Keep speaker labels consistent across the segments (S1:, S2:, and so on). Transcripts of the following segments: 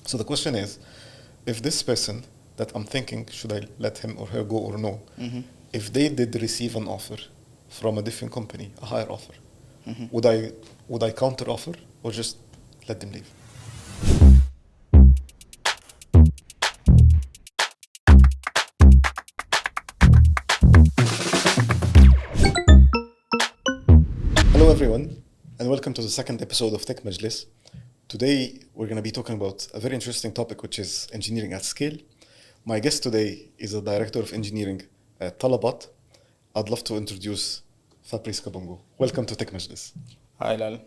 S1: So the question is, if this person that I'm thinking, should I let him or her go or no?
S2: Mm-hmm.
S1: If they did receive an offer from a different company, a higher offer,
S2: Mm-hmm.
S1: would I counter offer or just let them leave? Hello everyone, and welcome to the second episode of Tech Majlis. Today we're going to be talking about a very interesting topic, which is engineering at scale. My guest today is a director of engineering at Talabat. I'd love to introduce Fabrice Kabongo. Welcome to Tech Majlis.
S2: Hi, Lal.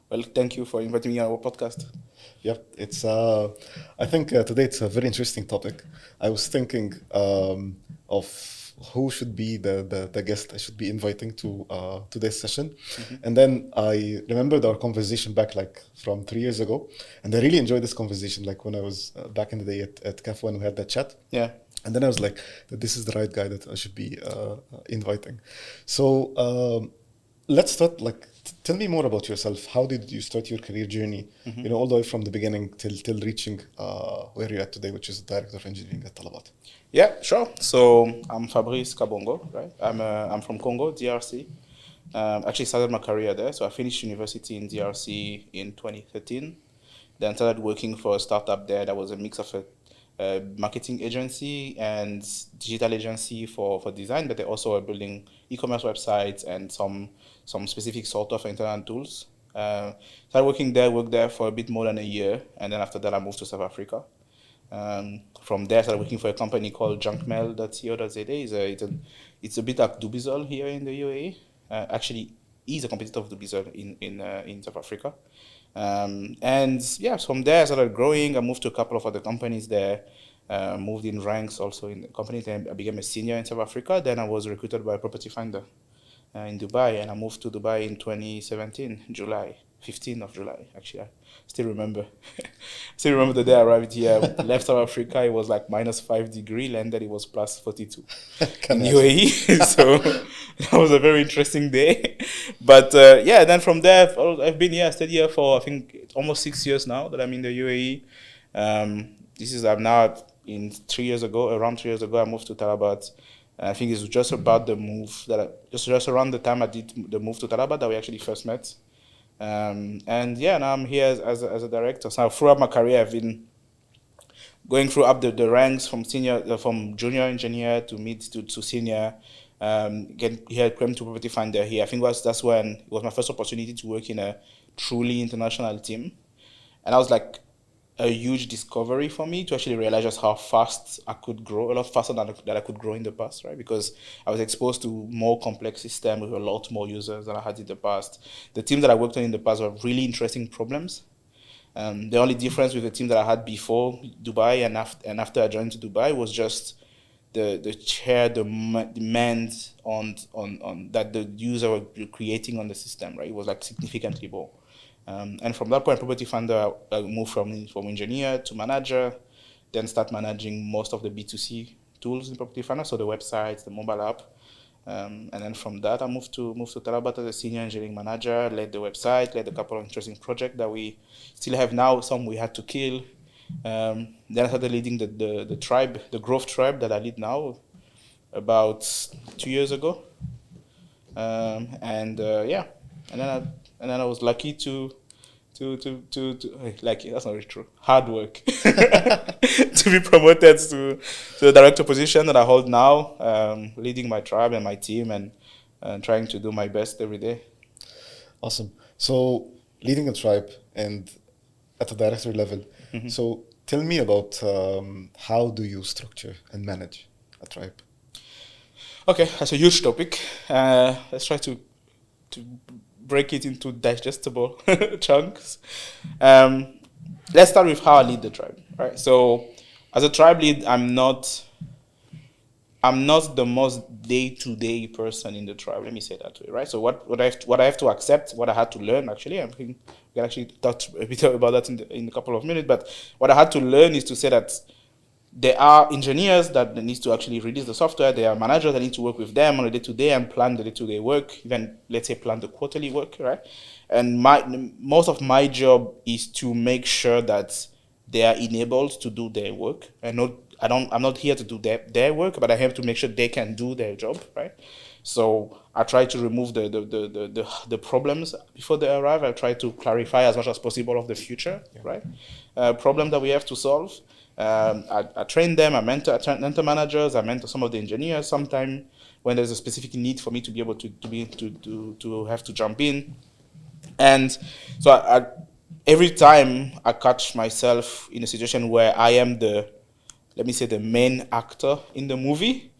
S2: Well, thank you for inviting me on our podcast.
S1: Yep, it's. I think today it's a very interesting topic. I was thinking of who should be the guest I should be inviting to today's session, and then I remembered our conversation back like from 3 years ago, and I really enjoyed this conversation. Like when I was back in the day at CAF when we had that chat.
S2: Yeah.
S1: And then I was like, this is the right guy that I should be inviting. So let's start. Like, tell me more about yourself. How did you start your career journey? All the way from the beginning till reaching where you're at today, which is director of engineering at Talabat.
S2: Yeah, sure. So I'm Fabrice Kabongo, right? I'm from Congo, DRC. Actually started my career there. So I finished university in DRC in 2013. Then started working for a startup there that was a mix of a marketing agency and digital agency for design, but they also were building e-commerce websites and some specific sort of internal tools. Started worked there for a bit more than a year, and then after that I moved to South Africa. From there, I started working for a company called junkmail.co.za. It's a bit like Dubizol here in the UAE. Actually, is a competitor of Dubizol in South Africa. And yeah, from there I started growing. I moved to a couple of other companies there. Moved in ranks also in the company. Then I became a senior in South Africa. Then I was recruited by a property finder in Dubai, and I moved to Dubai in 2017, July, 15th of July, actually. I still remember. Still remember the day I arrived here. Left South Africa, it was like -5 degrees, landed, it was +42 in UAE. So that was a very interesting day. But yeah, then from there, I've been here, I stayed here for, I think, almost 6 years now that I'm in the UAE. I'm now in 3 years ago, around 3 years ago, I moved to Talabat. I think it's just about the move just around the time I did the move to Talabat that we actually first met. And yeah, now I'm here as a director. So throughout my career, I've been going through up the ranks from from junior engineer to mid to senior. Get here, came to property finder here. I think that's when it was my first opportunity to work in a truly international team, and I was like, a huge discovery for me to actually realize just how fast I could grow, a lot faster than I could grow in the past, right? Because I was exposed to more complex systems with a lot more users than I had in the past. The team that I worked on in the past were really interesting problems. The only difference with the team that I had before Dubai and after I joined Dubai was just the sheer demand on that the user were creating on the system, right? It was like significantly more. And from that point, property finder, I moved from engineer to manager, then start managing most of the B2C tools in property finder, so the websites, the mobile app. And then from that, I moved to Talabat as a senior engineering manager, led the website, led a couple of interesting projects that we still have now, some we had to kill. Then I started leading the tribe, the growth tribe that I lead now, about 2 years ago. Yeah, and then I was lucky to like, that's not really true. Hard work to be promoted to the director position that I hold now, leading my tribe and my team and trying to do my best every day.
S1: Awesome. So leading a tribe and at a director level.
S2: Mm-hmm.
S1: So tell me about how do you structure and manage a tribe?
S2: Okay, that's a huge topic. Let's try to break it into digestible chunks. Let's start with how I lead the tribe. Right. So, as a tribe lead, I'm not the most day-to-day person in the tribe. Let me say that way. Right. So, what I have to accept, what I had to learn. Actually, I think we can actually talk a bit about that in a couple of minutes. But what I had to learn is to say that there are engineers that need to actually release the software. There are managers that need to work with them on a day-to-day and plan the day-to-day work, even, let's say, plan the quarterly work, right? And most of my job is to make sure that they are enabled to do their work. I'm not here to do their work, but I have to make sure they can do their job, right? So I try to remove the problems before they arrive. I try to clarify as much as possible of the future, right? Problem that we have to solve. I train them. I mentor managers. I mentor some of the engineers. Sometimes when there's a specific need for me to be able to have to jump in, and so every time I catch myself in a situation where I am let me say, the main actor in the movie,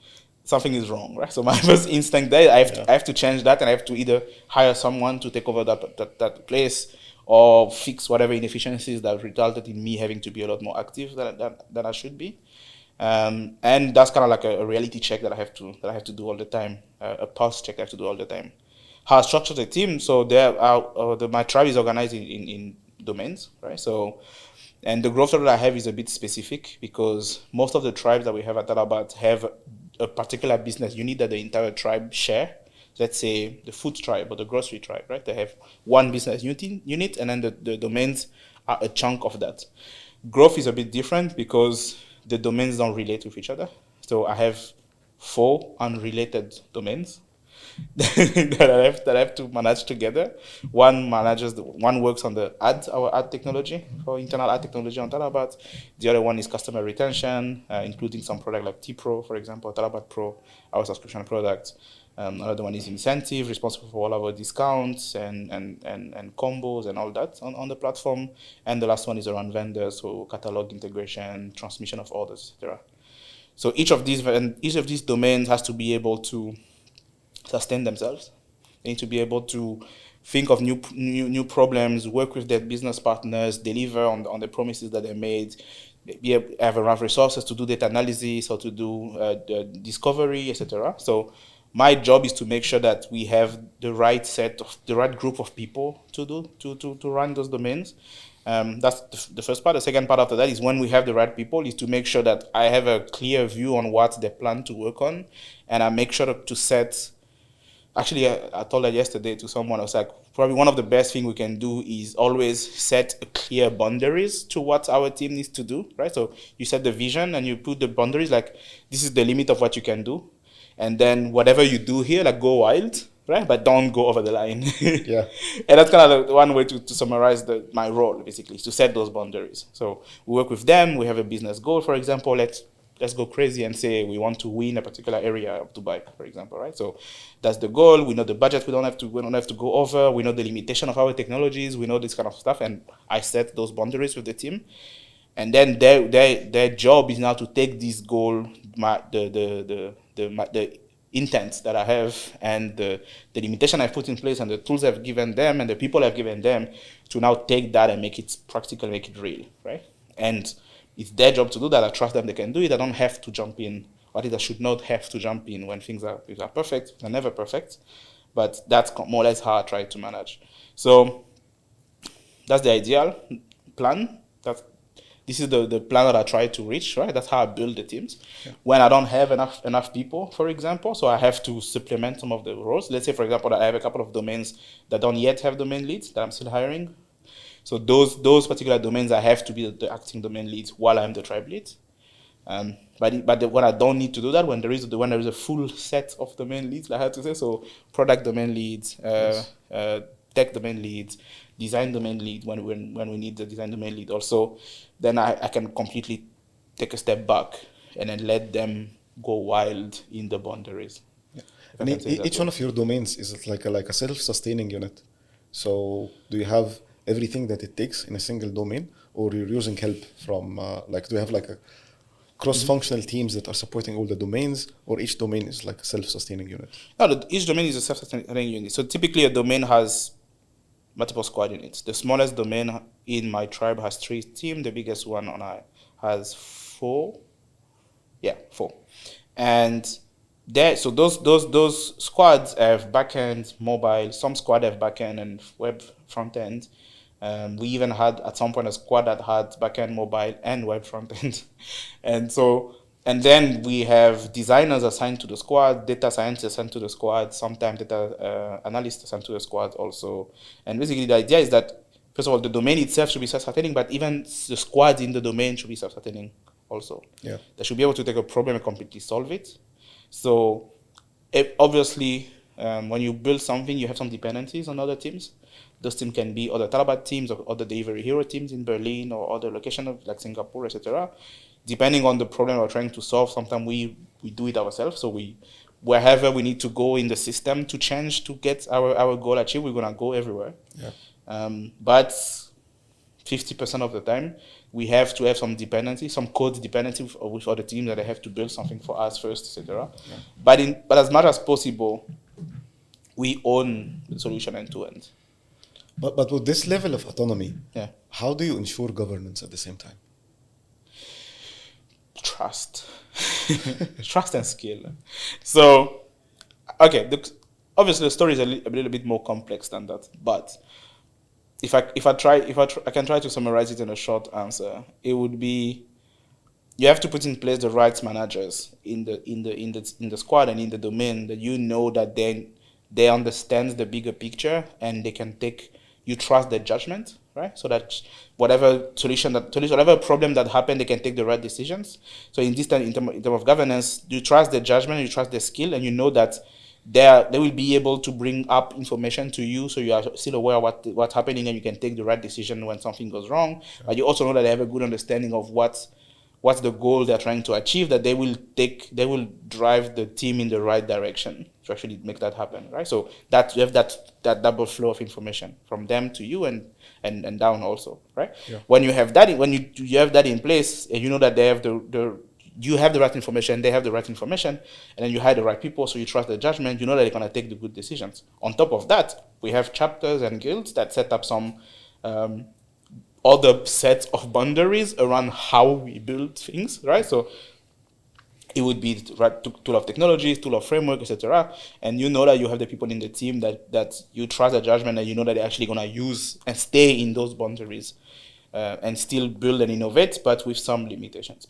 S2: something is wrong, right? So my first instinct there, I have to change that, and I have to either hire someone to take over that place, or fix whatever inefficiencies that resulted in me having to be a lot more active than I should be. And that's kind of like a reality check that I have to do all the time, a pulse check I have to do all the time. How I structure the team, so my tribe is organized in domains, right? So, and the growth that I have is a bit specific, because most of the tribes that we have at Talabat have a particular business unit that the entire tribe share. Let's say the food tribe or the grocery tribe, right? They have one business unit, and then the domains are a chunk of that. Growth is a bit different because the domains don't relate with each other. So I have 4 unrelated domains that I have to manage together. One works on our ad technology, for internal ad technology on Talabat. The other one is customer retention, including some product like T-Pro, for example, Talabat Pro, our subscription product. Another one is incentive, responsible for all our discounts and combos and all that on the platform. And the last one is around vendors, so catalog integration, transmission of orders, etc. So each of these domains has to be able to sustain themselves. They need to be able to think of new problems, work with their business partners, deliver on the promises that they made, have enough resources to do data analysis or to do discovery, etc. So my job is to make sure that we have the right group of people to run those domains. That's the first part. The second part after that is, when we have the right people, is to make sure that I have a clear view on what they plan to work on, and I make sure to set. Actually, I told that yesterday to someone. I was like, probably one of the best thing we can do is always set clear boundaries to what our team needs to do, right? So you set the vision and you put the boundaries, like, this is the limit of what you can do. And then whatever you do here, like, go wild, right? But don't go over the line.
S1: Yeah.
S2: And that's kind of one way to summarize my role, basically, is to set those boundaries. So we work with them. We have a business goal, for example. Let's go crazy and say we want to win a particular area of Dubai, for example, right? So that's the goal. We know the budget. We don't have to go over. We know the limitation of our technologies. We know this kind of stuff. And I set those boundaries with the team. And then their job is now to take this goal, the intent that I have, and the limitation I've put in place, and the tools I've given them, and the people I've given them, to now take that and make it practical, make it real, right? And it's their job to do that. I trust them; they can do it. I don't have to jump in, or at least I should not have to jump in when things are perfect. They're never perfect, but that's more or less how I try to manage. So that's the ideal plan. This is the plan that I try to reach, right? That's how I build the teams. Yeah. When I don't have enough people, for example, so I have to supplement some of the roles. Let's say, for example, that I have a couple of domains that don't yet have domain leads that I'm still hiring. So those particular domains, I have to be the acting domain lead while I'm the tribe lead. But when I don't need to do that, when there is a full set of domain leads, like I had to say, so product domain leads, tech domain leads, design domain lead, when we need the design domain lead also, then I can completely take a step back and then let them go wild in the boundaries.
S1: Yeah. And each one of your domains is like a self-sustaining unit. So do you have everything that it takes in a single domain, or you're using help from do you have like a cross-functional teams that are supporting all the domains, or each domain is like a self-sustaining unit?
S2: No, each domain is a self-sustaining unit. So typically a domain has multiple squad units. The smallest domain in my tribe has 3 teams. The biggest one has 4. Yeah, 4. And so those squads have backend, mobile. Some squad have backend and web front end. We even had at some point a squad that had backend, mobile, and web front end. And then we have designers assigned to the squad, data scientists assigned to the squad, sometimes data analysts assigned to the squad also. And basically the idea is that first of all, the domain itself should be self-sustaining, but even the squads in the domain should be self-sustaining also.
S1: Yeah.
S2: They should be able to take a problem and completely solve it. So obviously, when you build something, you have some dependencies on other teams. Those teams can be other Talabat teams or other DeliveryHero teams in Berlin or other locations like Singapore, etc. Depending on the problem we're trying to solve, sometimes we do it ourselves. So wherever we need to go in the system to change to get our goal achieved, we're gonna go everywhere.
S1: Yeah.
S2: But 50% of the time, we have to have some dependency, some code dependency with other teams that they have to build something for us first, etc. Yeah. But as much as possible, we own the solution end to end.
S1: But with this level of autonomy,
S2: yeah,
S1: how do you ensure governance at the same time?
S2: Trust. Trust and skill. So, okay, obviously the story is a little bit more complex than that, but if I can try to summarize it in a short answer, it would be you have to put in place the right managers in the squad and in the domain that you know that they understand the bigger picture and they can you trust their judgment, right? So that whatever problem that happened, they can take the right decisions. So in terms of governance, you trust their judgment, you trust their skill, and you know that they will be able to bring up information to you, so you are still aware of what's happening and you can take the right decision when something goes wrong. Sure. But you also know that they have a good understanding of what's the goal they're trying to achieve, that they will drive the team in the right direction to actually make that happen, right? So that you have that double flow of information from them to you and down also, right? Yeah. When you have that, when you have that in place, and you know that they have you have the right information, they have the right information, and then you hire the right people, so you trust their judgment, you know that they're going to take the good decisions. On top of that, we have chapters and guilds that set up some other sets of boundaries around how we build things, right? So it would be right tool of technologies, tool of framework, etc. And you know that you have the people in the team that you trust their judgment, and you know that they're actually going to use and stay in those boundaries. And still build and innovate, but with some limitations.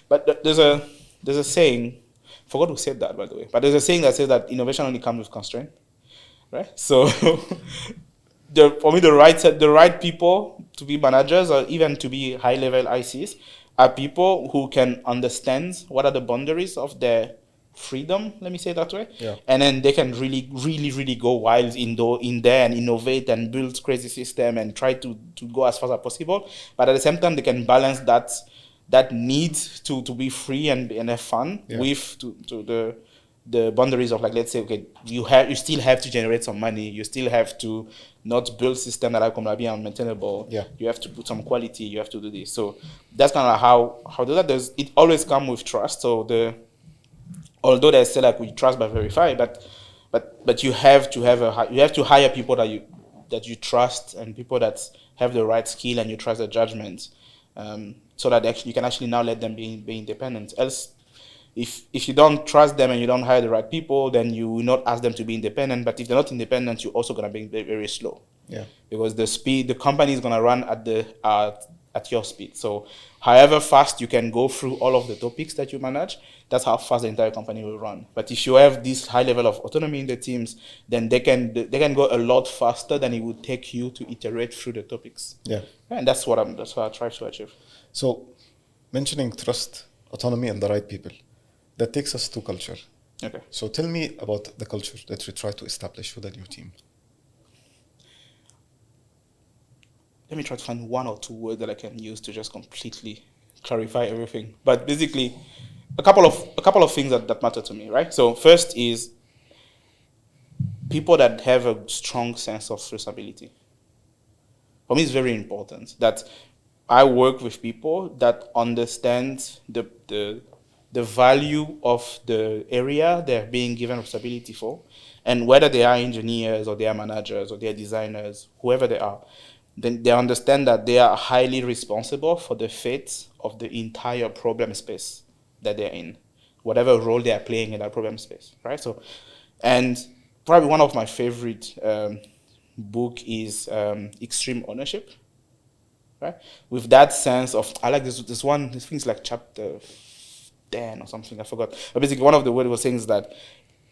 S2: But there's a saying, I forgot who said that, by the way, but there's a saying that says that innovation only comes with constraint, right? So for me, the right people to be managers or even to be high-level ICs are people who can understand what are the boundaries of their freedom, let me say it that way. Yeah. And then they can really, really, really go wild in there and innovate and build crazy system and try to go as fast as possible. But at the same time, they can balance that need to be free and have fun with the boundaries of, like, let's say, okay, you still have to generate some money, you still have to not build system that are going to be unmaintainable. Yeah. You have to put some quality, you have to do this. So that's kind of how do that. It always comes with trust. So although they say like we trust but verify, but you have to hire people that you trust and people that have the right skill and you trust their judgment, so that you can actually now let them be independent. Else, if you don't trust them and you don't hire the right people, then you will not ask them to be independent. But if they're not independent, you're also going to be very, very slow. Yeah. Because the company is going to run at your speed. So however fast you can go through all of the topics that you manage, that's how fast the entire company will run. But if you have this high level of autonomy in the teams, then they can go a lot faster than it would take you to iterate through the topics. Yeah. And that's what I try to achieve.
S1: So mentioning trust, autonomy, and the right people, that takes us to culture. Okay. So tell me about the culture that you try to establish with a new team.
S2: Let me try to find one or two words that I can use to just completely clarify everything. But basically, a couple of things that matter to me, right? So first is people that have a strong sense of responsibility. For me, it's very important that I work with people that understand the value of the area they're being given responsibility for, and whether they are engineers or they are managers or they are designers, whoever they are, then they understand that they are highly responsible for the fate of the entire problem space that they're in, whatever role they are playing in that problem space, right? So, and probably one of my favorite book is Extreme Ownership, right? With that sense of, I like this thing's like chapter 10 or something, I forgot. But basically one of the words was saying is that,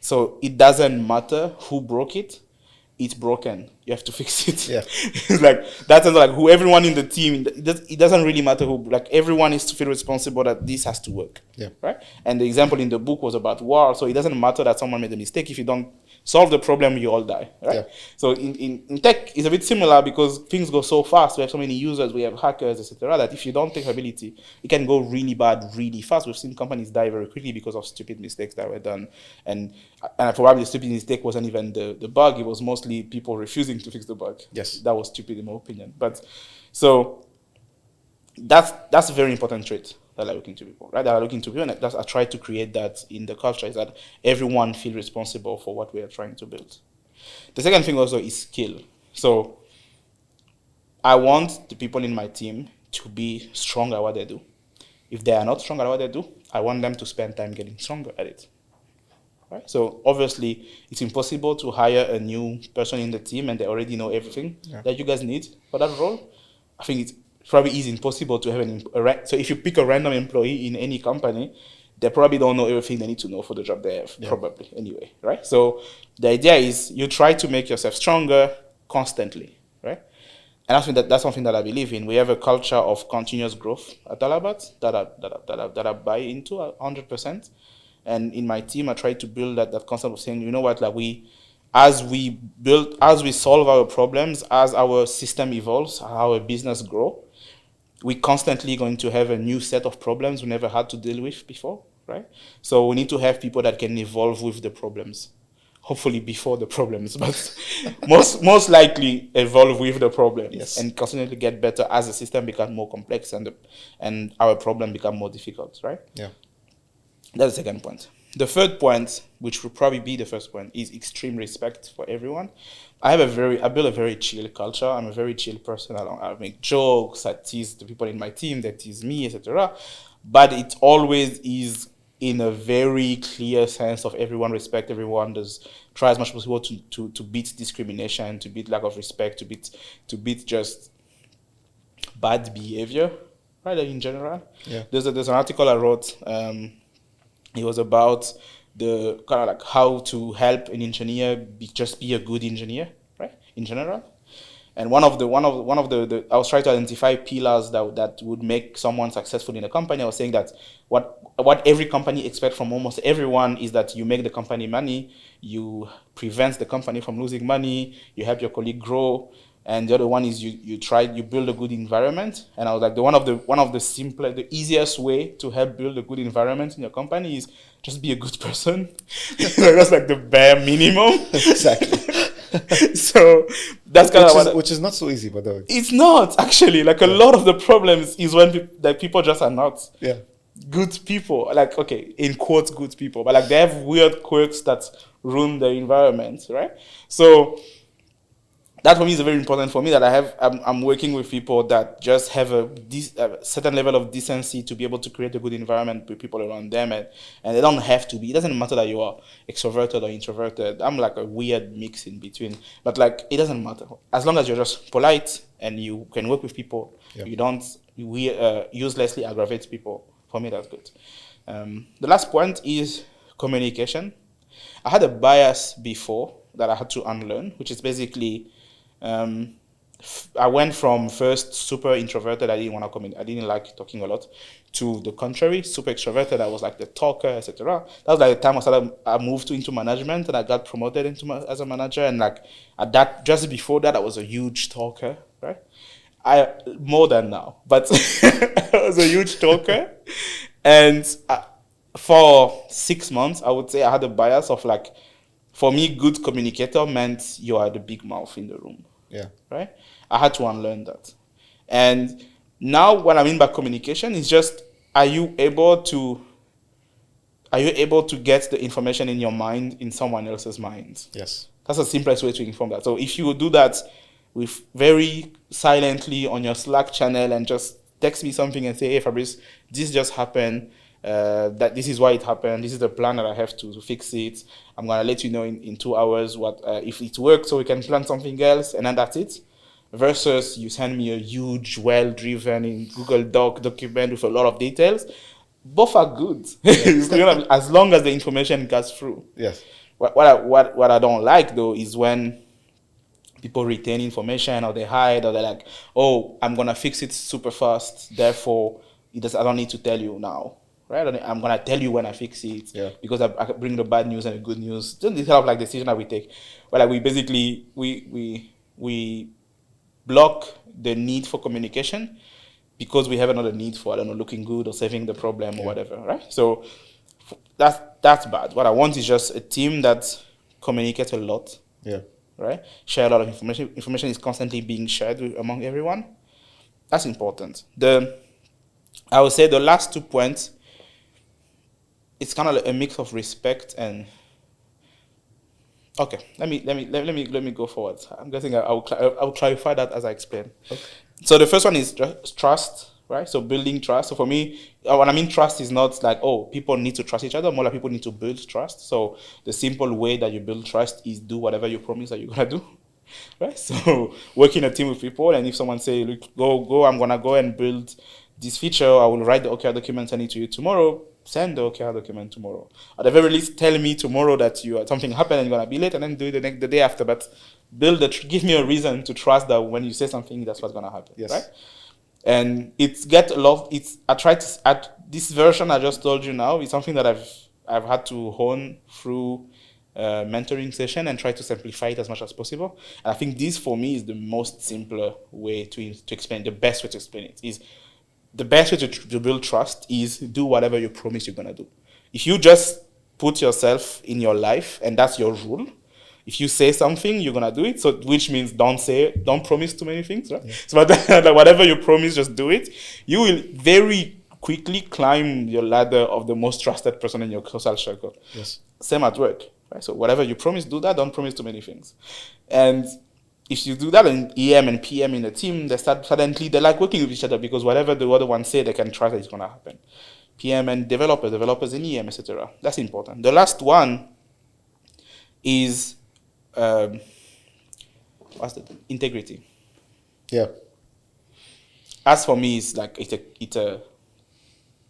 S2: so it doesn't matter who broke it, it's broken. You have to fix it.
S1: Yeah.
S2: It's like that's like who everyone in the team. It doesn't really matter who. Like everyone is to feel responsible that this has to work.
S1: Yeah.
S2: Right. And the example in the book was about war. So it doesn't matter that someone made a mistake. If you don't solve the problem, you all die. Right.
S1: Yeah.
S2: So in tech, it's a bit similar because things go so fast. We have so many users. We have hackers, etc. That if you don't take ability, it can go really bad really fast. We've seen companies die very quickly because of stupid mistakes that were done. And probably the stupid mistake wasn't even the bug. It was mostly people refusing to fix the bug.
S1: Yes.
S2: That was stupid in my opinion. But so that's a very important trait that I look into people, right? That I look into people, and that's I try to create that in the culture, is that everyone feel responsible for what we are trying to build. The second thing also is skill. So I want the people in my team to be strong at what they do. If they are not strong at what they do, I want them to spend time getting stronger at it. Right? So obviously, it's impossible to hire a new person in the team and they already know everything that you guys need for that role. I think it's probably is impossible to have so if you pick a random employee in any company, they probably don't know everything they need to know for the job they have, probably anyway, right? So the idea is you try to make yourself stronger constantly, right? And that's something that I believe in. We have a culture of continuous growth at Talabat that I buy into 100%. And in my team, I try to build that concept of saying, you know what, like as we solve our problems, as our system evolves, our business grow, we constantly going to have a new set of problems we never had to deal with before, right? So we need to have people that can evolve with the problems. Hopefully before the problems, but most likely evolve with the problems and constantly get better as the system becomes more complex and our problem become more difficult, right?
S1: Yeah.
S2: That's the second point. The third point, which will probably be the first point, is extreme respect for everyone. I build a very chill culture. I'm a very chill person. I make jokes. I tease the people in my team. They tease me, etc. But it always is in a very clear sense of everyone respect everyone. Try as much as possible to beat discrimination, to beat lack of respect, to beat just bad behavior, right? In general.
S1: Yeah.
S2: There's an article I wrote. It was about the kind of like how to help an engineer just be a good engineer, right? In general. And one of the I was trying to identify pillars that would make someone successful in a company. I was saying that what every company expects from almost everyone is that you make the company money, you prevent the company from losing money, you help your colleague grow, and the other one is you build a good environment. And I was like, the easiest way to help build a good environment in your company is just be a good person. That's like the bare minimum.
S1: Exactly.
S2: So that's kind of
S1: which is not so easy, by the way.
S2: It's not actually like a lot of the problems is when people just are not good people. Like, okay, in quotes, good people, but like they have weird quirks that ruin the environment, right? So that for me is very important for me, that I'm working with people that just have a certain level of decency to be able to create a good environment with people around them, and they don't have to be. It doesn't matter that you are extroverted or introverted. I'm like a weird mix in between, but like it doesn't matter as long as you're just polite and you can work with people. You don't uselessly aggravate people. For me, that's good. The last point is communication. I had a bias before that I had to unlearn, which is basically I went from first super introverted, I didn't want to communicate, I didn't like talking a lot, to the contrary, super extroverted, I was like the talker, etc. That was like the time I moved into management and I got promoted as a manager, and like at that, just before that, I was a huge talker, right? More than now, but I was a huge talker, and for 6 months, I would say I had a bias of like, for me, good communicator meant you are the big mouth in the room.
S1: Yeah.
S2: Right? I had to unlearn that. And now what I mean by communication is just, are you able to get the information in your mind in someone else's mind?
S1: Yes.
S2: That's the simplest way to inform that. So if you do that with very silently on your Slack channel and just text me something and say, hey, Fabrice, this just happened. That this is why it happened. This is the plan that I have to fix it. I'm gonna let you know in 2 hours what if it works, so we can plan something else, and then that's it. Versus you send me a huge, well-driven in Google Doc document with a lot of details. Both are good, as long as the information gets through.
S1: Yes.
S2: What I don't like though is when people retain information, or they hide, or they're like, oh, I'm gonna fix it super fast, therefore I don't need to tell you now, right? I'm gonna tell you when I fix it,
S1: Yeah.
S2: because I bring the bad news and the good news. Just this kind of like decision that we take, but like we basically we block the need for communication because we have another need for, I don't know, looking good or saving the problem or
S1: Yeah.
S2: whatever, right? So that's bad. What I want is just a team that communicates a lot,
S1: Yeah.
S2: right? Share a lot of information. Information is constantly being shared among everyone. That's important. I would say the last 2 points, it's kind of like a mix of respect and. Okay, let me go forward. I'm guessing I'll clarify that as I explain.
S1: Okay.
S2: So the first one is trust, right? So building trust. So for me, what I mean trust is not like, oh, people need to trust each other. More like people need to build trust. So the simple way that you build trust is do whatever you promise that you're gonna do, right? So work in a team with people, and if someone say, look, go, I'm gonna go and build this feature, I will write the OKR document, send it to you tomorrow. Send the OKR document tomorrow. At the very least, tell me tomorrow that something happened and you're gonna be late, and then do it the day after. But give me a reason to trust that when you say something, that's what's gonna happen,
S1: Yes.
S2: right? And it's get a lot. I try to at this version I just told you now is something that I've had to hone through mentoring session and try to simplify it as much as possible. And I think this for me is the most simpler way to explain. The best way to explain it is the best way to build trust is do whatever you promise you're gonna do. If you just put yourself in your life and that's your rule, if you say something, you're gonna do it. So which means don't promise too many things, right? Yeah. So like whatever you promise, just do it. You will very quickly climb your ladder of the most trusted person in your social circle.
S1: Yes.
S2: Same at work, right? So whatever you promise, do that. Don't promise too many things. And if you do that in EM and PM in a team, suddenly they like working with each other because whatever the other one say, they can trust that it's gonna happen. PM and developers in EM, etc. That's important. The last one is what's the integrity.
S1: Yeah.
S2: As for me, it's like it's a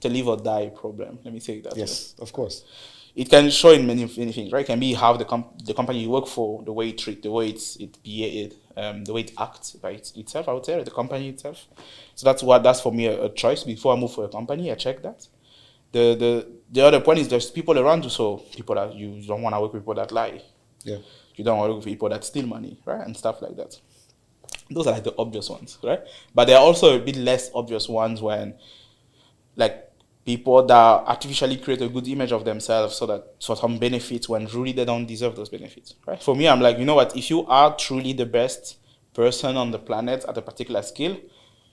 S2: live or die problem. Let me say it that way.
S1: Yes, of course.
S2: It can show in many things, right? It can be how the company you work for, the way it treat, the way the way it acts by itself. I would say the company itself. So that's for me a choice. Before I move for a company, I check that. The other point is there's people around you, so people that you don't want to work with people that lie.
S1: Yeah.
S2: You don't want to work with people that steal money, right? And stuff like that. Those are like the obvious ones, right? But there are also a bit less obvious ones when, like, people that artificially create a good image of themselves so that for some benefits when really they don't deserve those benefits, right? For me, I'm like, you know what? If you are truly the best person on the planet at a particular skill,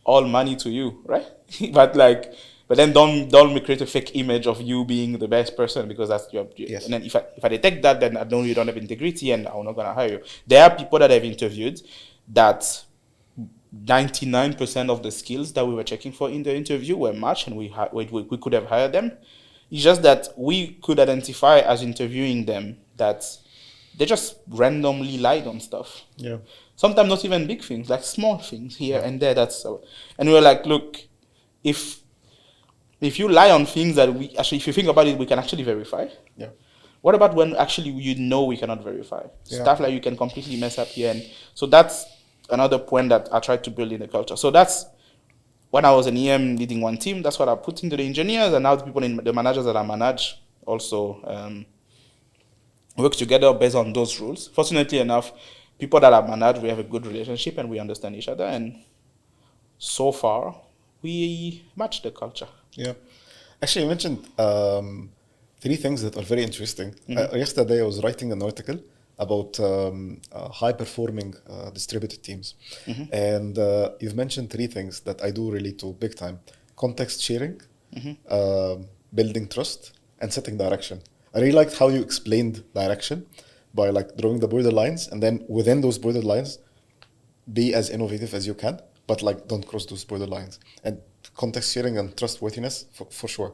S2: all money to you, right? but then don't create a fake image of you being the best person because that's your.
S1: Yes.
S2: And then if I detect that, then I know you don't have integrity, and I'm not gonna hire you. There are people that I've interviewed that 99% of the skills that we were checking for in the interview were matched, and we could have hired them. It's just that we could identify as interviewing them that they just randomly lied on stuff.
S1: Yeah.
S2: Sometimes not even big things, like small things here and there. And we were like, look, if you lie on things that if you think about it, we can actually verify.
S1: Yeah.
S2: What about when actually we cannot verify?
S1: Yeah.
S2: Stuff like you can completely mess up here. And so that's another point that I tried to build in the culture. So that's when I was an EM leading one team, that's what I put into the engineers, and now the people the managers that I manage also work together based on those rules. Fortunately enough, people that I manage, we have a good relationship and we understand each other, and so far we match the culture.
S1: Yeah. Actually, you mentioned 3 things that are very interesting.
S2: Mm-hmm.
S1: Yesterday, I was writing an article about high-performing distributed teams.
S2: Mm-hmm.
S1: And you've mentioned 3 things that I do relate to big time. Context sharing, building trust, and setting direction. I really liked how you explained direction by like drawing the borderlines, and then within those borderlines, be as innovative as you can, but like don't cross those borderlines. And context sharing and trustworthiness, for sure.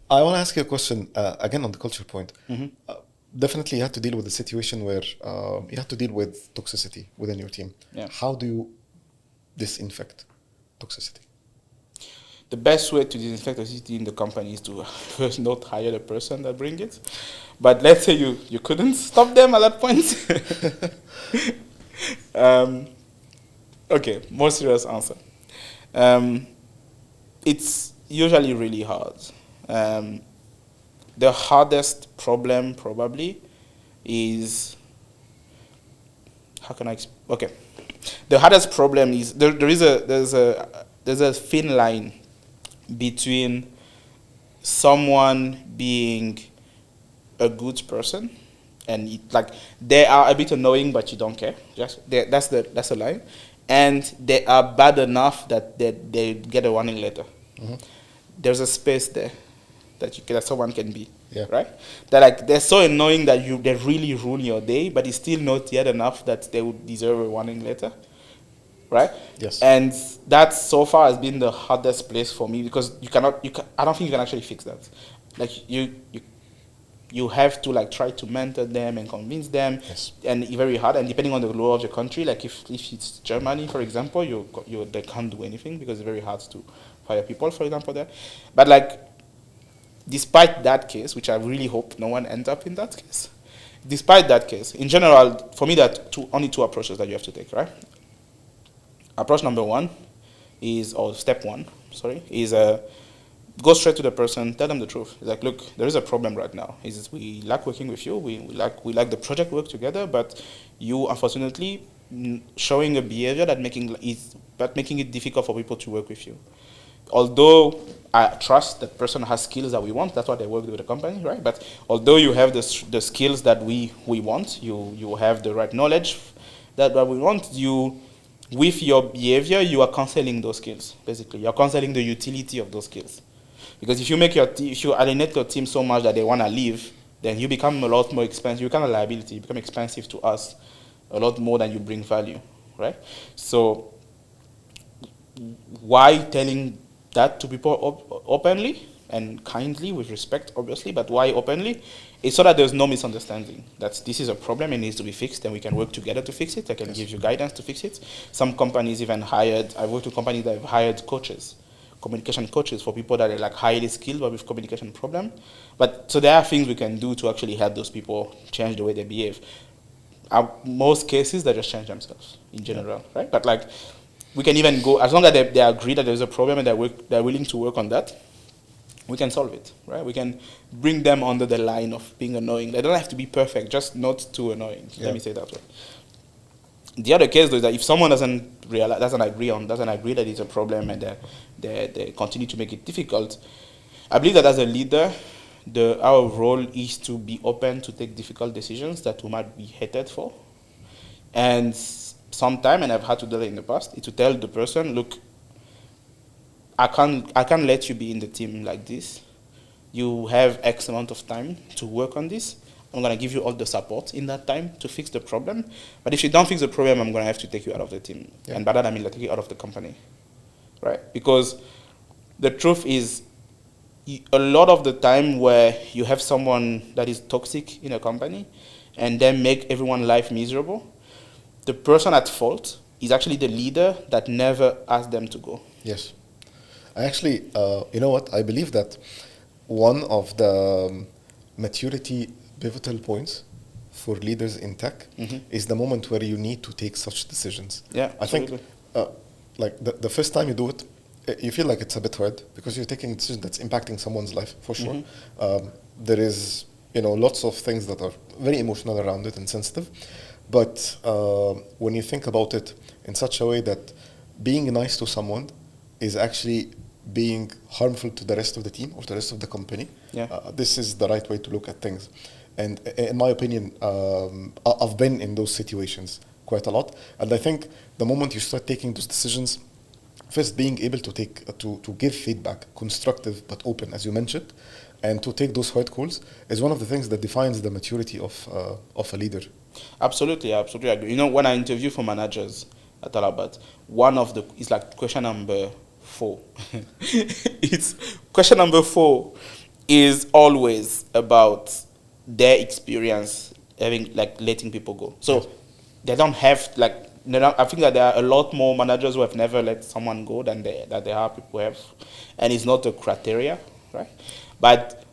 S1: I want to ask you a question, again on the culture point.
S2: Mm-hmm.
S1: Definitely you have to deal with a situation where you have to deal with toxicity within your team.
S2: Yeah.
S1: How do you disinfect toxicity?
S2: The best way to disinfect toxicity in the company is to first not hire the person that brings it. But let's say you couldn't stop them at that point. um, okay, more serious answer. Um, it's usually really hard. Um, the hardest problem probably is, how can I okay, the hardest problem is there's a thin line between someone being a good person and like they are a bit annoying but you don't care, that's the line, and they are bad enough that they get a warning letter.
S1: Mm-hmm.
S2: There's a space there that someone can be,
S1: Yeah.
S2: right? They're so annoying that they really ruin your day, but it's still not yet enough that they would deserve a warning letter, right?
S1: Yes.
S2: And that so far has been the hardest place for me because I don't think you can actually fix that. Like you have to like try to mentor them and convince them,
S1: Yes.
S2: and it's very hard. And depending on the law of the country, like if it's Germany, for example, they can't do anything because it's very hard to fire people, for example, there. But like, despite that case, which I really hope no one ends up in that case, despite that case, in general, for me, there are only two approaches that you have to take, right? Approach number one is, or step one, sorry, is go straight to the person, tell them the truth. It's like, look, there is a problem right now. We like working with you, we like the project work together, but you unfortunately showing a behavior that making it difficult for people to work with you. Although I trust that person has skills that we want, that's why they work with the company, right? But although you have the skills that we want, you have the right knowledge that we want, with your behavior, you are canceling those skills, basically. You're canceling the utility of those skills. Because if you alienate your team so much that they want to leave, then you become a lot more expensive. You become a liability. You become expensive to us a lot more than you bring value, right? So why telling that to people openly and kindly, with respect, obviously, but why openly? It's so that there's no misunderstanding, that this is a problem, it needs to be fixed, and we can work together to fix it. I can give you guidance to fix it. Some companies even I've worked with companies that have hired coaches, communication coaches, for people that are like highly skilled but with communication problem. But so there are things we can do to actually help those people change the way they behave. Most cases, they just change themselves in general, right? But like, we can even go, as long as they agree that there's a problem and they're willing to work on that, we can solve it, right? We can bring them under the line of being annoying. They don't have to be perfect, just not too annoying.
S1: Yeah.
S2: Let me say it that way. The other case, though, is that if someone doesn't agree that it's a problem, and they continue to make it difficult, I believe that as a leader, our role is to be open to take difficult decisions that we might be hated for. And sometime, and I've had to do that in the past, is to tell the person, look, I can't let you be in the team like this. You have X amount of time to work on this. I'm going to give you all the support in that time to fix the problem. But if you don't fix the problem, I'm going to have to take you out of the team. Yeah. And by that, I mean, like, take you out of the company, right? Because the truth is, a lot of the time where you have someone that is toxic in a company and then make everyone's life miserable, the person at fault is actually the leader that never asked them to go.
S1: Yes. I actually, you know what? I believe that one of the maturity pivotal points for leaders in tech is the moment where you need to take such decisions.
S2: Yeah,
S1: I think, like the first time you do it, you feel like it's a bit hard because you're taking a decision that's impacting someone's life, for sure. There is, lots of things that are very emotional around it and sensitive. But when you think about it in such a way that being nice to someone is actually being harmful to the rest of the team or the rest of the company, this is the right way to look at things. And in my opinion, I've been in those situations quite a lot. And I think the moment you start taking those decisions, first being able to give feedback, constructive but open, as you mentioned, and to take those hard calls is one of the things that defines the maturity of a leader.
S2: Absolutely agree. When I interview for managers at Talabat, it's like question number 4. It's question number 4 is always about their experience letting people go. So they don't have I think that there are a lot more managers who have never let someone go than there are people who have, and it's not a criteria, right? But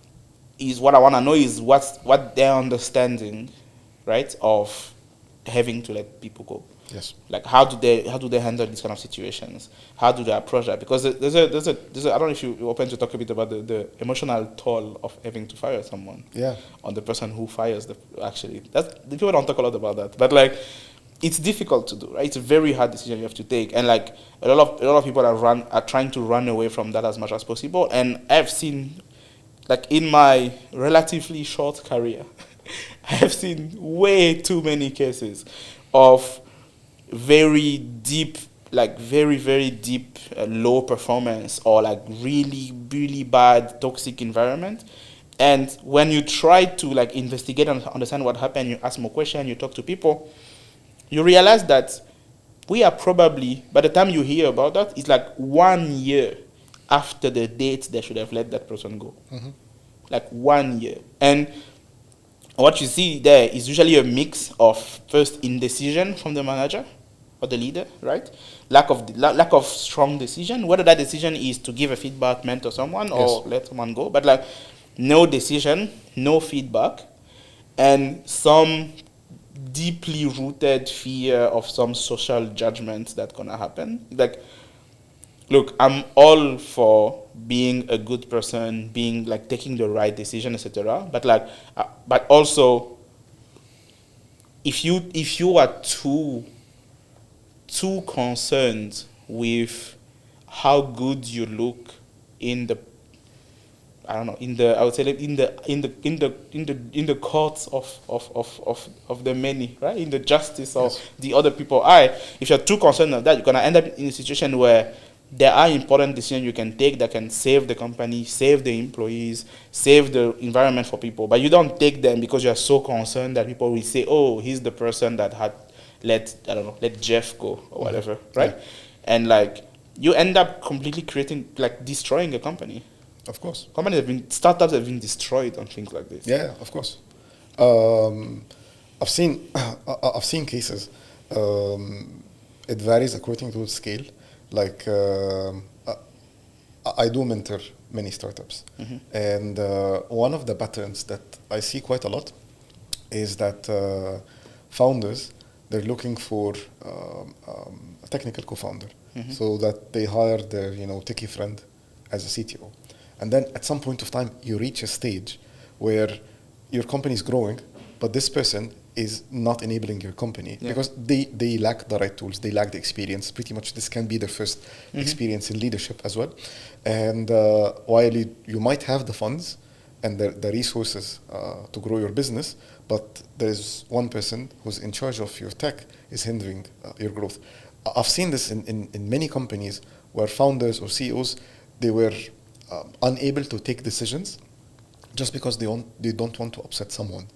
S2: what I want to know is what their understanding, right, of having to let people go.
S1: Yes.
S2: Like how do they handle these kind of situations? How do they approach that? Because there's a I don't know if you're open to talk a bit about the emotional toll of having to fire someone.
S1: Yeah.
S2: On the person who fires actually. That's the people don't talk a lot about that. But like it's difficult to do, right? It's a very hard decision you have to take. And like a lot of people are trying to run away from that as much as possible. And I've seen, like in my relatively short career, I have seen way too many cases of very deep, like very, very deep low performance, or like really, really bad toxic environment. And when you try to like investigate and understand what happened, you ask more questions, you talk to people, you realize that we are probably, by the time you hear about that, it's like 1 year after the date they should have let that person go.
S1: Mm-hmm.
S2: Like 1 year. And what you see there is usually a mix of first indecision from the manager or the leader, right? Lack of strong decision, whether that decision is to give a feedback, mentor someone, or
S1: Yes.
S2: let someone go. But like no decision, no feedback, and some deeply rooted fear of some social judgment that's gonna happen. Like, look, I'm all for being a good person, being like taking the right decision, etc. But like, but also, if you are too concerned with how good you look in the, I don't know, I would say like in the courts of the many, right? In the justice of
S1: Yes.
S2: the other people. If you're too concerned of that, you're gonna end up in a situation where there are important decisions you can take that can save the company, save the employees, save the environment for people. But you don't take them because you're so concerned that people will say, "Oh, he's the person that had let Jeff go or whatever," right?
S1: Yeah.
S2: And like you end up completely destroying a company.
S1: Of course.
S2: Startups have been destroyed on things like this.
S1: Yeah, of course. Um, I've seen cases. It varies according to the scale. Like I do mentor many startups, and one of the patterns that I see quite a lot is that founders, they're looking for a technical co-founder, so that they hire their techie friend as a CTO, and then at some point of time you reach a stage where your company is growing, but this person is not enabling your company because they lack the right tools, they lack the experience. Pretty much this can be their first experience in leadership as well. And while you might have the funds and the resources to grow your business, but there's one person who's in charge of your tech is hindering your growth. I've seen this in many companies where founders or CEOs, they were unable to take decisions just because they don't want to upset someone.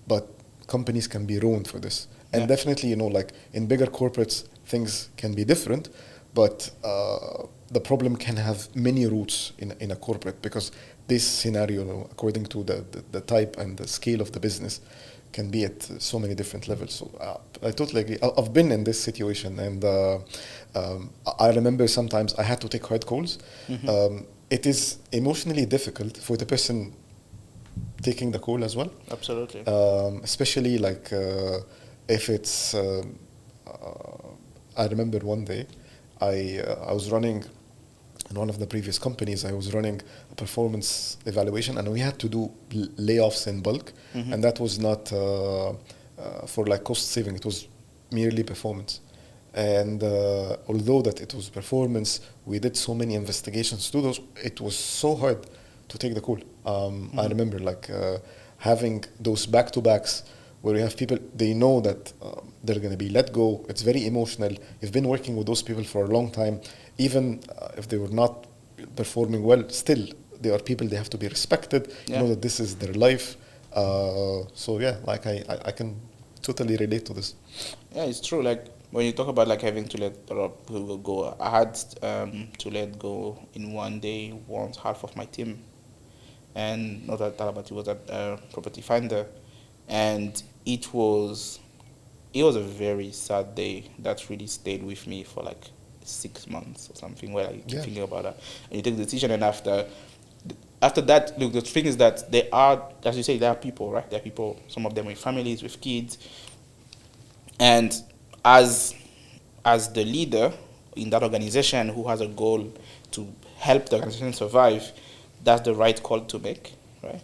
S1: But companies can be ruined for this. And definitely, like in bigger corporates, things can be different, but the problem can have many roots in a corporate, because this scenario, according to the type and the scale of the business, can be at so many different levels. So I totally agree. I've been in this situation, and I remember sometimes I had to take hard calls. It is emotionally difficult for the person taking the call as well.
S2: Absolutely.
S1: Especially like if it's. I remember one day, I was running in one of the previous companies. I was running a performance evaluation, and we had to do layoffs in bulk, and that was not for like cost saving. It was merely performance. And although that it was performance, we did so many investigations to those. It was so hard to take the call. I remember like having those back-to-backs where you have people, they know that they're going to be let go. It's very emotional. You've been working with those people for a long time. Even if they were not performing well, still, they are people, they have to be respected. You know that this is their life. So yeah, like I can totally relate to this.
S2: Yeah, it's true. Like when you talk about like having to let a lot of people go, I had to let go in one day half of my team. And not at Talabat, it was at Property Finder. And it was a very sad day that really stayed with me for like 6 months or something, where I keep thinking about that. And you take the decision, and after that, look, the thing is that there are, as you say, there are people, right? There are people, some of them with families, with kids. And as as the leader in that organization who has a goal to help the organization survive, that's the right call to make, right?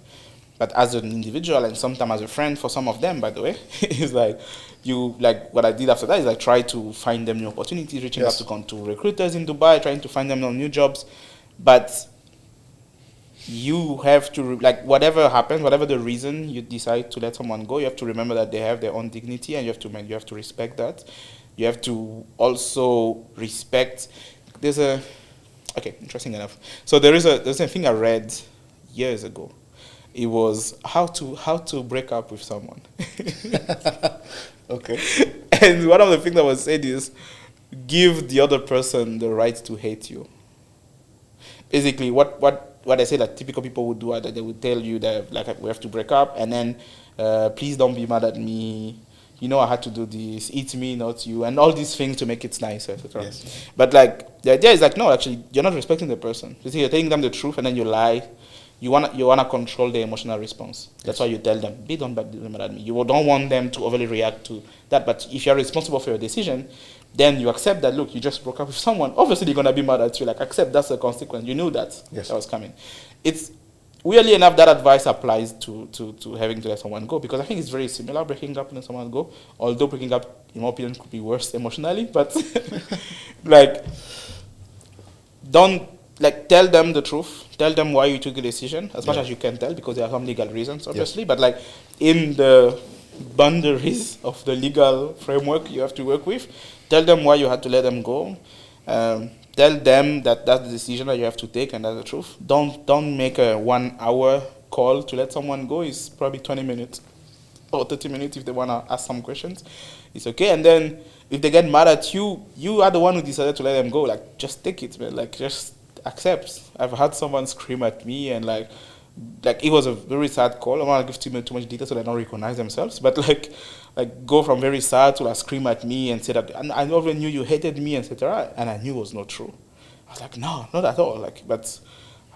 S2: But as an individual and sometimes as a friend for some of them, by the way, it's like what I did after that is I try to find them new opportunities, reaching out to recruiters in Dubai, trying to find them new jobs. But you have to, whatever happens, whatever the reason you decide to let someone go, you have to remember that they have their own dignity, and you have to respect that. You have to also respect. Interesting enough. So there's a thing I read years ago. It was how to break up with someone.
S1: Okay.
S2: And one of the things that was said is, give the other person the right to hate you. Basically, what I say that typical people would do is that they would tell you that we have to break up, and then please don't be mad at me. You know I had to do this. It's me, not you, and all these things to make it nicer, etc.
S1: Yes.
S2: But the idea is no, actually, you're not respecting the person. You see, you're telling them the truth, and then you lie. You wanna control their emotional response. That's why you tell them, don't be mad at me. You don't want them to overly react to that. But if you're responsible for your decision, then you accept that, look, you just broke up with someone. Obviously, they're going to be mad at you. Accept that's the consequence. You knew that.
S1: Yes.
S2: That was coming. It's weirdly enough, that advice applies to having to let someone go, because I think it's very similar, breaking up and letting someone go. Although breaking up, in my opinion, could be worse emotionally. But, don't, tell them the truth. Tell them why you took the decision, as much as you can tell, because there are some legal reasons, obviously. Yes. But, in the boundaries of the legal framework you have to work with, tell them why you had to let them go. Tell them that that's the decision that you have to take, and that's the truth. Don't make a 1 hour call to let someone go. It's probably 20 minutes or 30 minutes if they want to ask some questions. It's okay. And then if they get mad at you, you are the one who decided to let them go. Just take it, man. Just accept. I've had someone scream at me, and it was a very sad call. I don't want to give too much detail so they don't recognize themselves. But go from very sad to scream at me and say that, and I already knew you hated me, etc. And I knew it was not true. I was no, not at all. But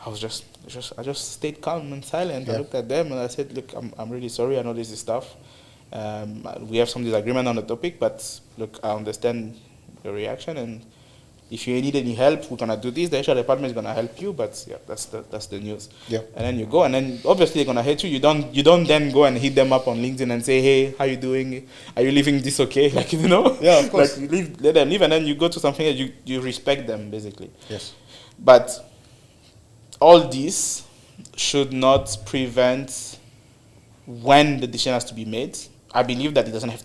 S2: I was I just stayed calm and silent. Yeah. I looked at them and I said, look, I'm really sorry. I know this is stuff. We have some disagreement on the topic, but look, I understand your reaction, and if you need any help, we're gonna do this. The HR department is gonna help you, but yeah, that's the news.
S1: Yeah.
S2: And then you go, and then obviously they're gonna hate you. You don't then go and hit them up on LinkedIn and say, hey, how you doing? Are you leaving this okay?
S1: Yeah, of course.
S2: Let them leave, and then you go to something that you respect them, basically.
S1: Yes.
S2: But all this should not prevent when the decision has to be made. I believe that it doesn't have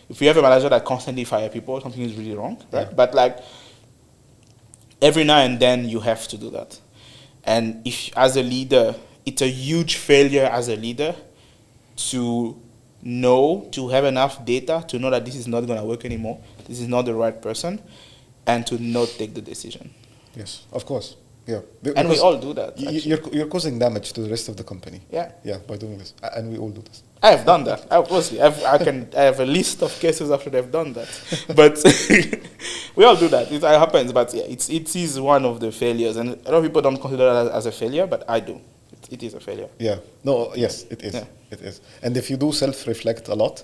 S2: if you have a manager that constantly fire people, something is really wrong, right? Yeah. But every now and then you have to do that. And if, as a leader, it's a huge failure as a leader to have enough data to know that this is not going to work anymore, this is not the right person, and to not take the decision.
S1: Yes, of course. Yeah.
S2: And we all do that.
S1: You're causing damage to the rest of the company.
S2: Yeah.
S1: Yeah, by doing this. And we all do this.
S2: I have done that. Obviously, I have a list of cases after they've done that. But we all do that. It happens. But yeah, it is one of the failures, and a lot of people don't consider that as a failure, but I do. It is a failure.
S1: Yeah. No. Yes, it is. Yeah. It is. And if you do self-reflect a lot,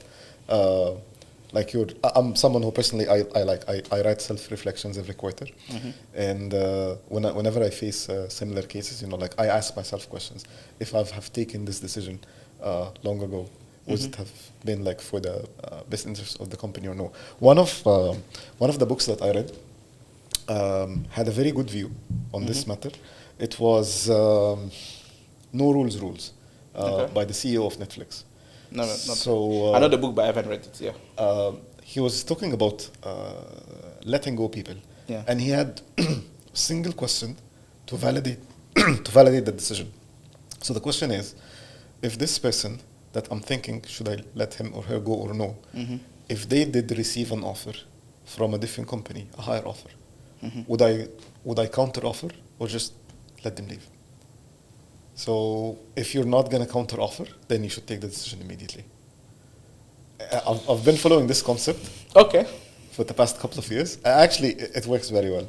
S1: I'm someone who personally I write self-reflections every quarter, and whenever I face similar cases, I ask myself questions. If I have taken this decision long ago, would it have been for the best interest of the company or no? One of the books that I read had a very good view on this matter. It was No Rules by the CEO of Netflix.
S2: No, not so. I know the book, but I haven't read it. Yeah.
S1: He was talking about letting go people, and he had a single question to validate the decision. So the question is, if this person that I'm thinking, should I let him or her go or no? If they did receive an offer from a different company, a higher offer, would I counter offer or just let them leave? So if you're not going to counter offer, then you should take the decision immediately. I've been following this concept for the past couple of years. Actually, it works very well.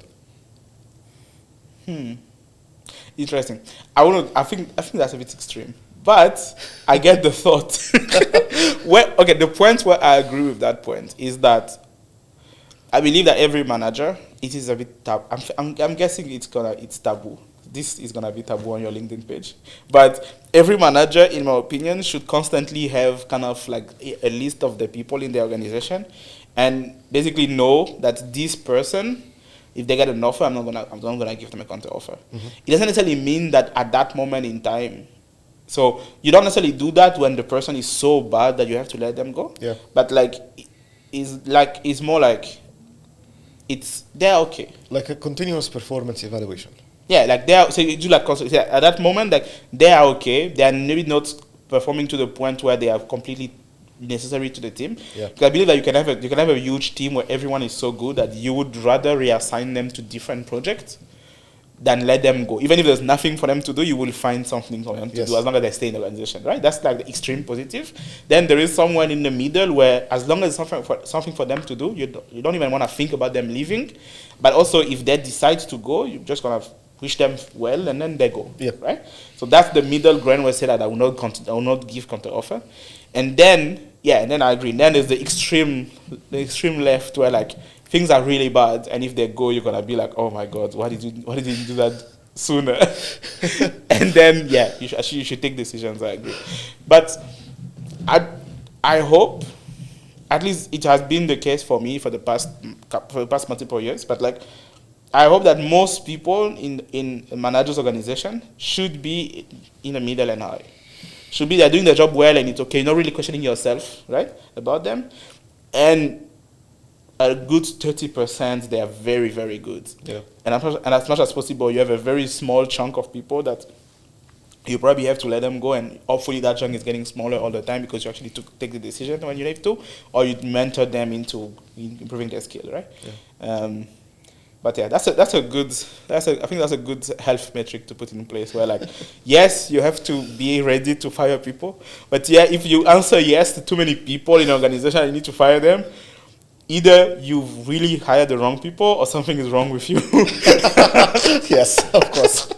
S2: Interesting. I think that's a bit extreme, but I get the thought. The point where I agree with that point is that I believe that every manager, it is a bit I'm guessing it's taboo. This is gonna be taboo on your LinkedIn page, but every manager, in my opinion, should constantly have kind of like a list of the people in the organization, and basically know that this person, if they get an offer, I'm not gonna give them a counter offer. It doesn't necessarily mean that at that moment in time. So you don't necessarily do that when the person is so bad that you have to let them go.
S1: Yeah.
S2: But it's more like they're okay.
S1: Like a continuous performance evaluation.
S2: Yeah, like so you do like at that moment, like they are okay. They are maybe not performing to the point where they are completely necessary to the team.
S1: Yeah.
S2: Because I believe that you can have a huge team where everyone is so good that you would rather reassign them to different projects than let them go. Even if there's nothing for them to do, you will find something for them to
S1: Yes.
S2: do as long as they stay in the organization, right? That's like the extreme positive. Then there is someone in the middle where as long as something for them to do, you don't even want to think about them leaving. But also if they decide to go, you're just going to wish them well and then they go,
S1: Yep.
S2: right? So that's the middle ground where I say that I will not give counter offer. And then, and then I agree. And then there's the extreme left where like things are really bad, and if they go, you're gonna be like, oh my god, why did you do that sooner? And then you should take decisions. I agree, but I hope, at least it has been the case for me for the past multiple years. But like, I hope that most people in a manager's organization should be in the middle and high. Should be they're doing their job well and it's okay. You're not really questioning yourself, right, about them, and a good 30%, they are very, very good.
S1: Yeah.
S2: And as much as possible, you have a very small chunk of people that you probably have to let them go, and hopefully that chunk is getting smaller all the time because you actually take the decision when you have to, or you mentor them into improving their skill, right? Yeah. But yeah, I think that's a good health metric to put in place where like, yes, you have to be ready to fire people, but yeah, if you answer yes to too many people in an organization and you need to fire them, either you've really hired the wrong people or something is wrong with you.
S1: Yes, of course.